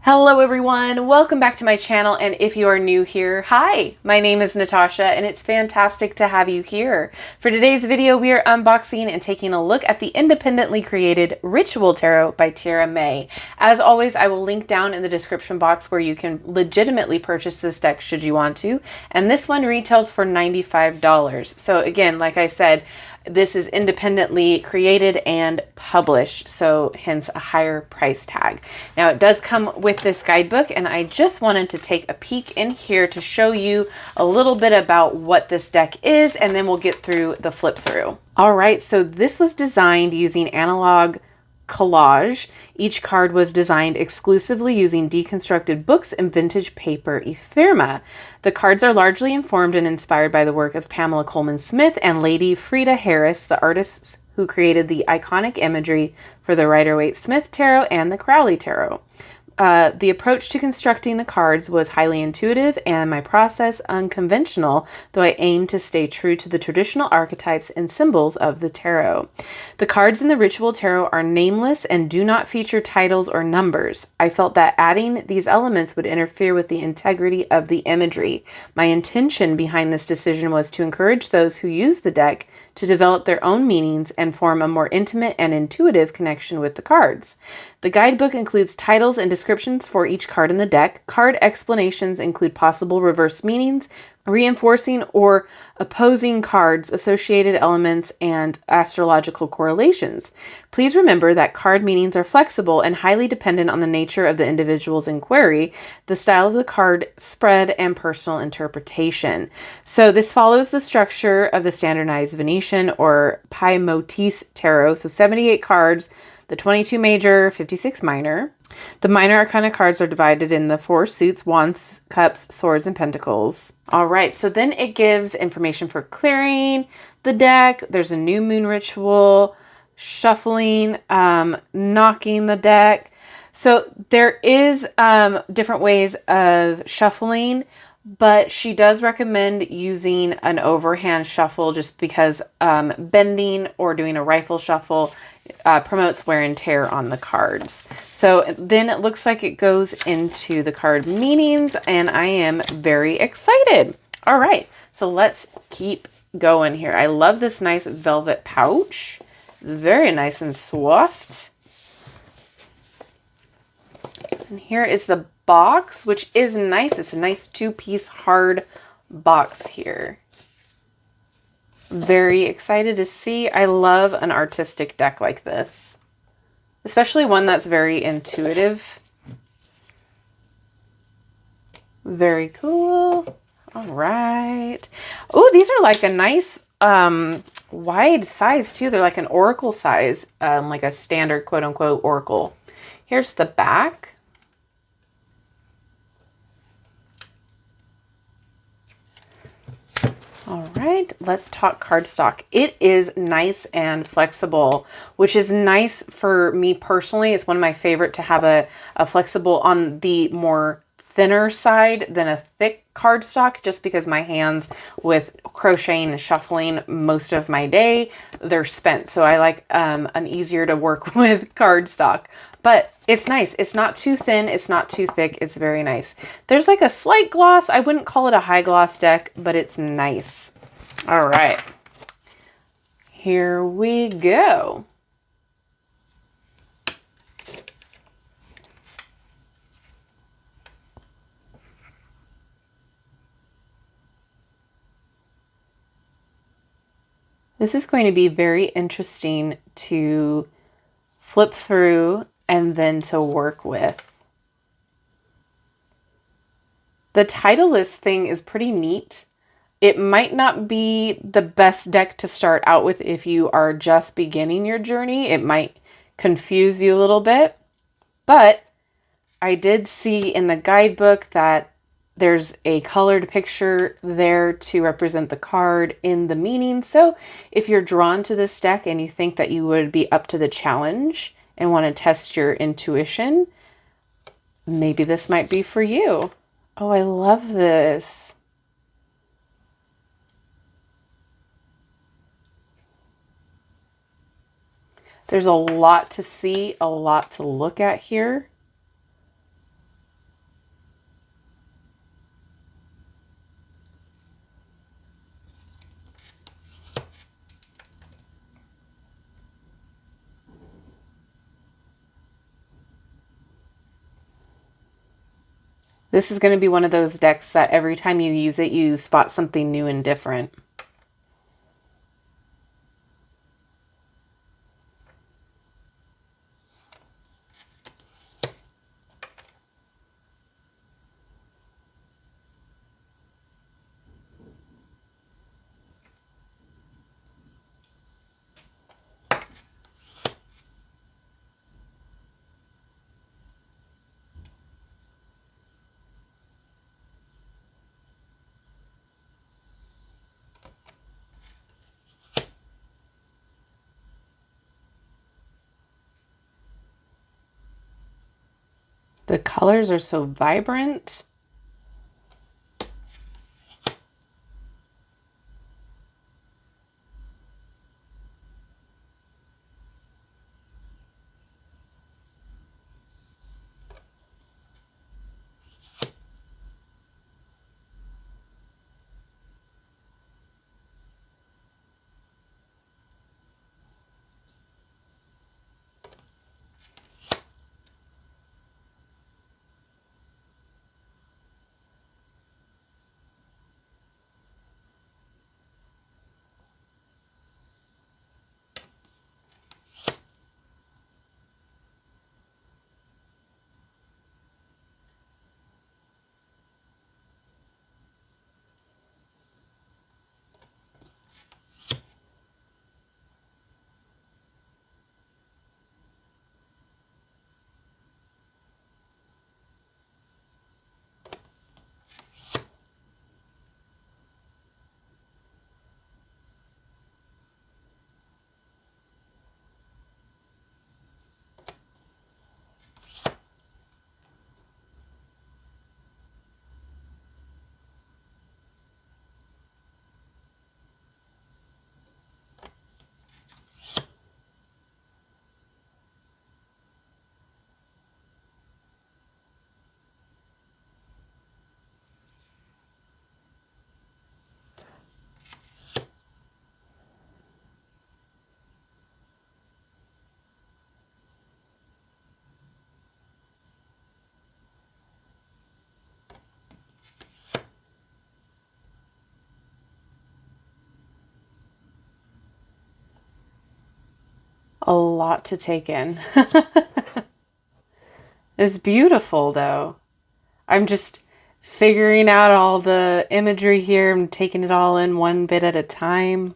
Hello everyone, welcome back to my channel, and if you are new here, hi, my name is Natasha and it's fantastic to have you here. For today's video, we are unboxing and taking a look at the independently created Ritual Tarot by Tiera May. As always, I will link down in the description box where you can legitimately purchase this deck should you want to, and this one retails for $95. So again, like I said, this is independently created and published, so hence a higher price tag. Now it does come with this guidebook, and I just wanted to take a peek in here to show you a little bit about what this deck is, and then we'll get through the flip through. All right, so this was designed using analog collage. Each card was designed exclusively using deconstructed books and vintage paper ephemera. The cards are largely informed and inspired by the work of Pamela Coleman Smith and Lady Frida Harris, the artists who created the iconic imagery for the Rider-Waite-Smith Tarot and the Crowley Tarot. The approach to constructing the cards was highly intuitive and my process unconventional, though I aimed to stay true to the traditional archetypes and symbols of the tarot. The cards in the Ritual Tarot are nameless and do not feature titles or numbers. I felt that adding these elements would interfere with the integrity of the imagery. My intention behind this decision was to encourage those who use the deck to develop their own meanings and form a more intimate and intuitive connection with the cards. The guidebook includes titles and descriptions for each card in the deck. Card explanations include possible reverse meanings, reinforcing or opposing cards, associated elements, and astrological correlations. Please remember that card meanings are flexible and highly dependent on the nature of the individual's inquiry, the style of the card spread, and personal interpretation. So this follows the structure of the standardized Venetian or Piedmontese tarot. So 78 cards, the 22 major, 56 minor. The minor arcana cards are divided in the 4 suits: wands, cups, swords, and pentacles. All right, so then it gives information for clearing the deck. There's a new moon ritual, shuffling, knocking the deck. So there is different ways of shuffling, but she does recommend using an overhand shuffle just because bending or doing a rifle shuffle promotes wear and tear on the cards. So then it looks like it goes into the card meanings, and I am very excited. All right, so let's keep going here. I love this nice velvet pouch. It's very nice and soft. And here is the box, which is nice. It's a nice 2-piece hard box here. Very excited to see. I love an artistic deck like this, especially one that's very intuitive. Very cool. All right. Oh, these are like a nice wide size too. They're like an oracle size, like a standard quote unquote oracle. Here's the back. All right, let's talk cardstock. It is nice and flexible, which is nice for me personally. It's one of my favorite to have a flexible on the more thinner side than a thick cardstock, just because my hands with crocheting and shuffling most of my day, they're spent. So I like an easier to work with cardstock. But it's nice. It's not too thin. It's not too thick. It's very nice. There's like a slight gloss. I wouldn't call it a high gloss deck, but it's nice. All right. Here we go. This is going to be very interesting to flip through and then to work with. The title list thing is pretty neat. It might not be the best deck to start out with if you are just beginning your journey. It might confuse you a little bit, but I did see in the guidebook that there's a colored picture there to represent the card in the meaning. So if you're drawn to this deck and you think that you would be up to the challenge and want to test your intuition, maybe this might be for you. Oh, I love this. There's a lot to see, a lot to look at here. This is going to be one of those decks that every time you use it, you spot something new and different. The colors are so vibrant. A lot to take in. It's beautiful though. I'm just figuring out all the imagery here. I'm taking it all in one bit at a time.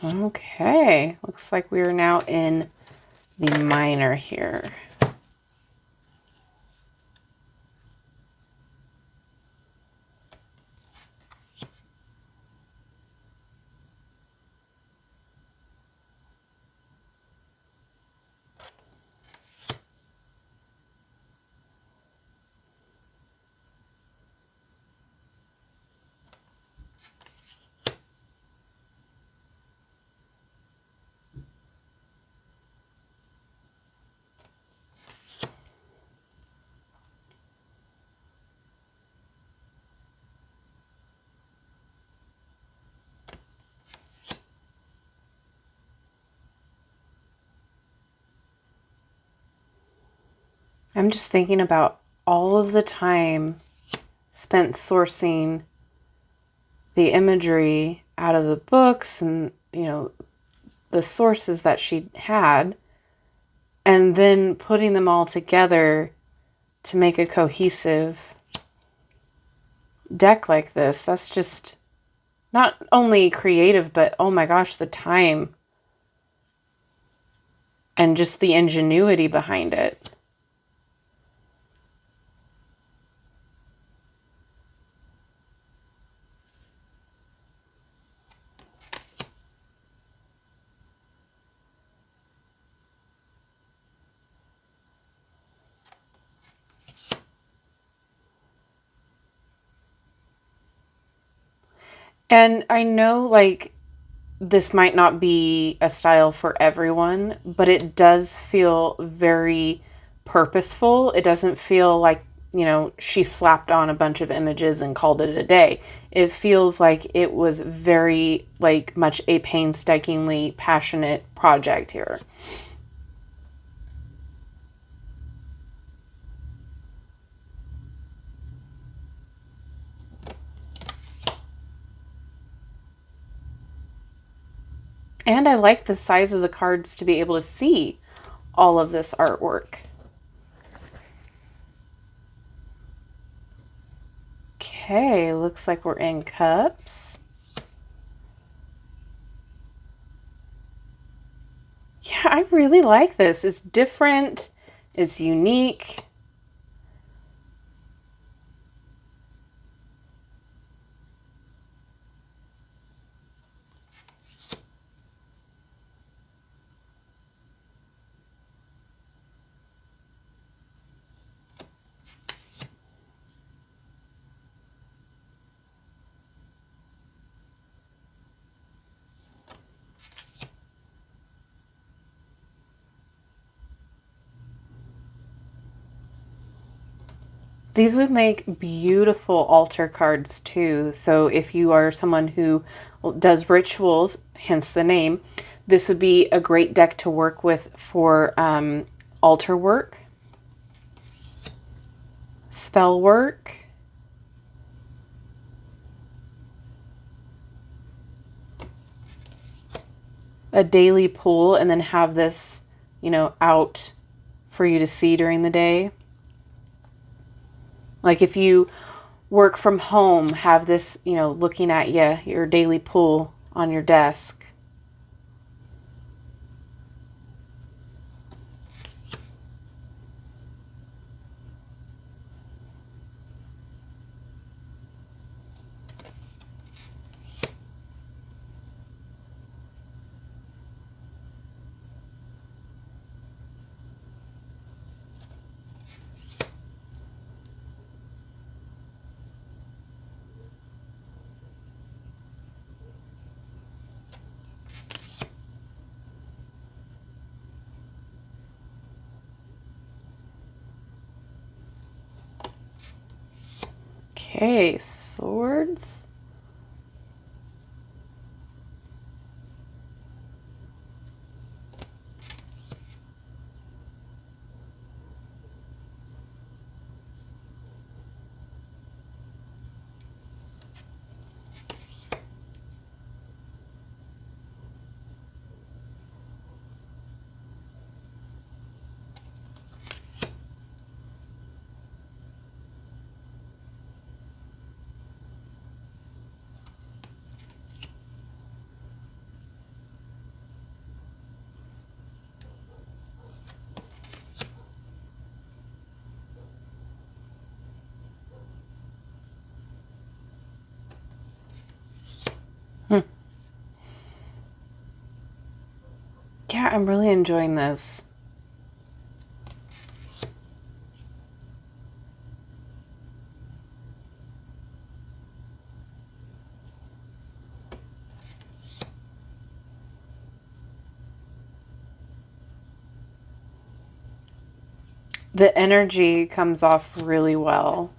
Okay, looks like we are now in the minor here. I'm just thinking about all of the time spent sourcing the imagery out of the books and, the sources that she had, and then putting them all together to make a cohesive deck like this. That's just not only creative, but oh my gosh, the time and just the ingenuity behind it. And I know, like, this might not be a style for everyone, but it does feel very purposeful. It doesn't feel like, you know, she slapped on a bunch of images and called it a day. It feels like it was very, like, much a painstakingly passionate project here. And I like the size of the cards to be able to see all of this artwork. Okay, looks like we're in cups. Yeah, I really like this. It's different. It's unique. These would make beautiful altar cards too. So if you are someone who does rituals, hence the name, this would be a great deck to work with for altar work, spell work, a daily pull, and then have this, you know, out for you to see during the day. Like if you work from home, have this, you know, looking at you, your daily pull on your desk. Okay, swords. Yeah, I'm really enjoying this. The energy comes off really well.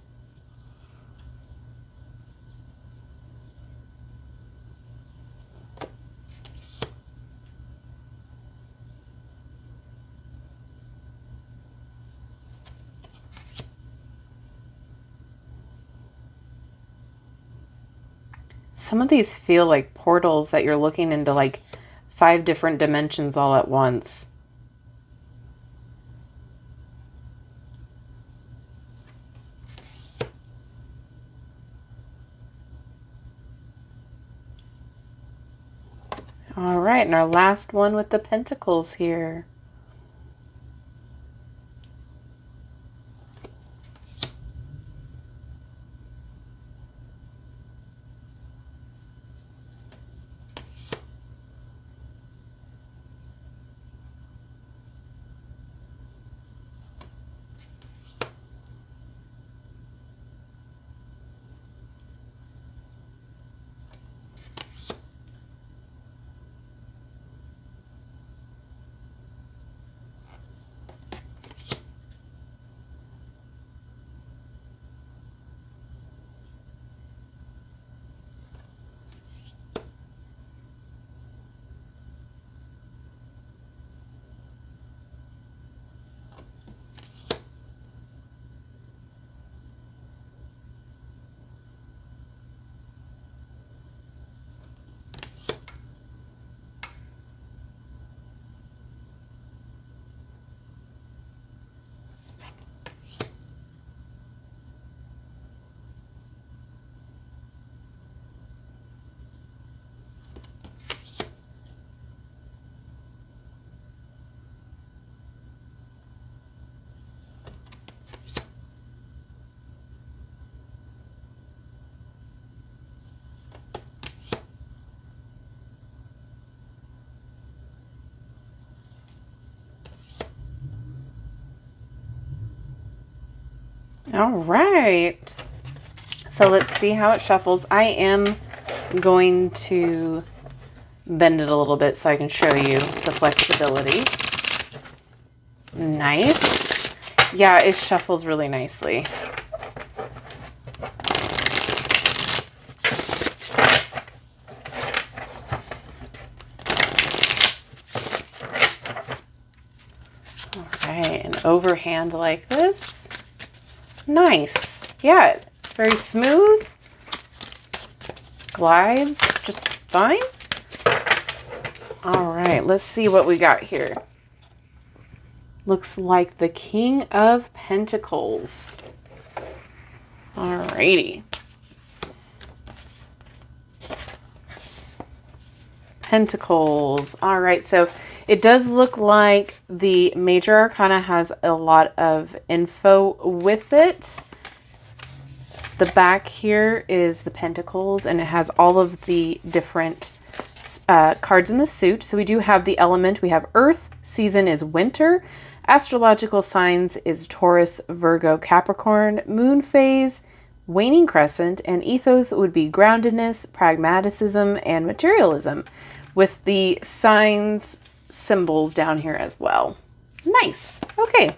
Some of these feel like portals that you're looking into like 5 different dimensions all at once. All right, and our last one with the pentacles here. All right. So let's see how it shuffles. I am going to bend it a little bit so I can show you the flexibility. Nice. Yeah, it shuffles really nicely. All right, an overhand like this. Nice. Yeah, very smooth. Glides just fine. All right, let's see what we got here. Looks like the King of Pentacles. All righty. Pentacles. All right, so it does look like the Major Arcana has a lot of info with it. The back here is the Pentacles, and it has all of the different cards in the suit. So we do have the element. We have Earth. Season is winter. Astrological signs is Taurus, Virgo, Capricorn. Moon phase, waning crescent. And ethos would be groundedness, pragmaticism, and materialism, with the signs symbols down here as well. Nice. Okay.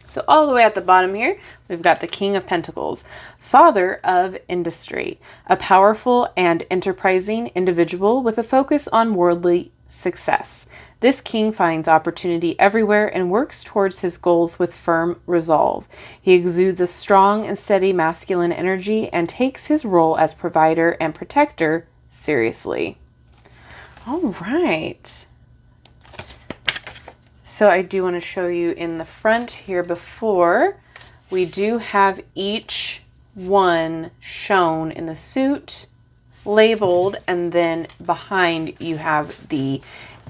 So all the way at the bottom here, we've got the King of Pentacles, father of industry, a powerful and enterprising individual with a focus on worldly success. This king finds opportunity everywhere and works towards his goals with firm resolve. He exudes a strong and steady masculine energy and takes his role as provider and protector seriously. All right. So I do want to show you in the front here before. We do have each one shown in the suit, labeled, and then behind you have the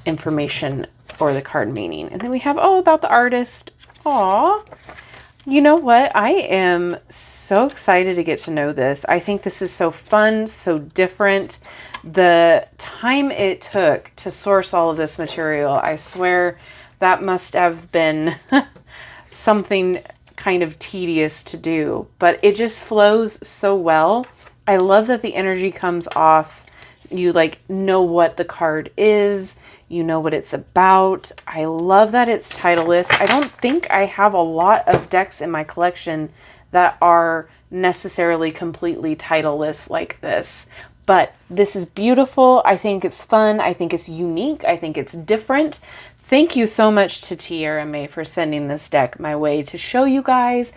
information or the card meaning. And then we have, oh, about the artist. Aw. You know what? I am so excited to get to know this. I think this is so fun, so different. The time it took to source all of this material, I swear that must have been something kind of tedious to do, but it just flows so well. I love that the energy comes off. You like know what the card is, you know what it's about. I love that it's titleless. I don't think I have a lot of decks in my collection that are necessarily completely titleless like this, but this is beautiful. I think it's fun. I think it's unique. I think it's different. Thank you so much to Tiera May for sending this deck my way to show you guys.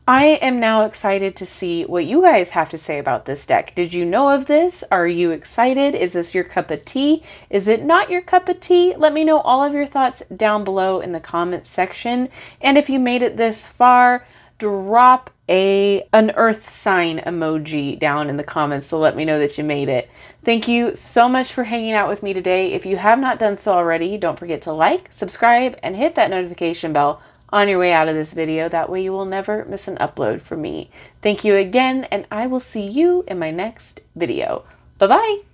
I am now excited to see what you guys have to say about this deck. Did you know of this? Are you excited? Is this your cup of tea? Is it not your cup of tea? Let me know all of your thoughts down below in the comments section. And if you made it this far, drop an earth sign emoji down in the comments to let me know that you made it. Thank you so much for hanging out with me today. If you have not done so already, don't forget to like, subscribe, and hit that notification bell on your way out of this video. That way you will never miss an upload from me. Thank you again, and I will see you in my next video. Bye-bye.